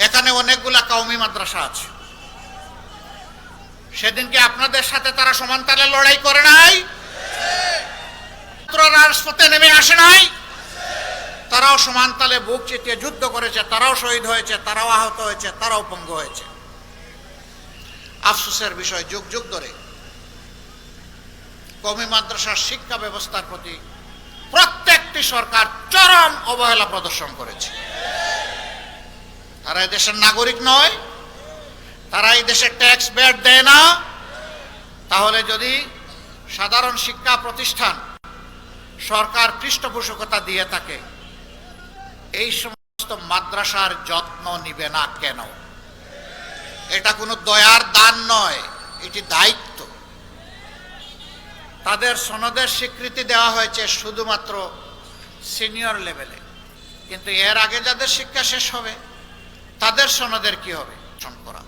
এখানে অনেকগুলা কওমি মাদ্রাসা আছে। সেদিনকে আপনাদের সাথে তারা সমান তালে লড়াই করে নাই? রাজপথে নেমে আসে নাই? তারাও সমান তালে বুক চিতিয়ে যুদ্ধ করেছে, তারাও শহীদ হয়েছে, তারাও আহত হয়েছে, তারাও পঙ্গু হয়েছে। আফসোসের বিষয়, যুগ যুগ ধরে কওমি মাদ্রাসার শিক্ষা ব্যবস্থার প্রতি প্রত্যেকটি সরকার চরম অবহেলা প্রদর্শন করেছে। তারা এই দেশের নাগরিক নয়, তারা এই দেশের ট্যাক্স ব্যাট দেয় না। তাহলে যদি সাধারণ শিক্ষা প্রতিষ্ঠান সরকার পৃষ্ঠপোষকতা দিয়ে থাকে, এই সমস্ত মাদ্রাসার যত্ন নিবে না কেন? এটা কোনো দয়ার দান নয়, এটি দায়িত্ব। তাদের সনদের স্বীকৃতি দেওয়া হয়েছে শুধুমাত্র সিনিয়র লেভেলে, কিন্তু এর আগে যাদের শিক্ষা শেষ হবে তাদের সনদের কি হবে? করা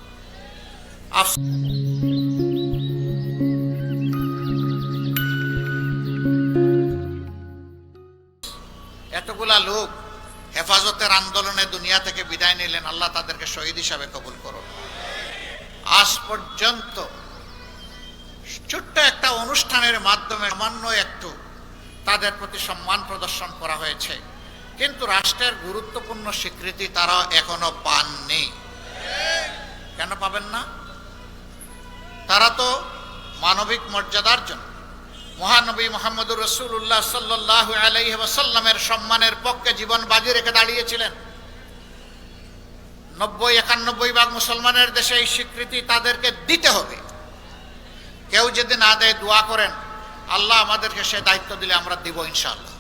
এতগুলা লোক হেফাজতের আন্দোলনে দুনিয়া থেকে বিদায় নিলেন, আল্লাহ তাদেরকে শহীদ হিসাবে কবুল করুন। আজ পর্যন্ত ছোট্ট একটা অনুষ্ঠানের মাধ্যমে সামান্য একটু তাদের প্রতি সম্মান প্রদর্শন করা হয়েছে, কিন্তু রাষ্ট্রের গুরুত্বপূর্ণ স্বীকৃতি তারা এখনো পাননি। কেন পাবেন না? তারা তো মানবিক মর্যাদার জন্য মহানবী মুহাম্মদুর রাসূলুল্লাহ সাল্লাল্লাহু আলাইহি ওয়াসাল্লামের সম্মানের পক্ষে জীবন বাজি রেখে দাঁড়িয়েছিলেন। ৯০-৯১ ভাগ মুসলমানের দেশে এই স্বীকৃতি তাদেরকে দিতে হবে। কেউ যদি না দেয়, দোয়া করেন আল্লাহ আমাদেরকে সে দায়িত্ব দিলে আমরা দিব ইনশাআল্লাহ।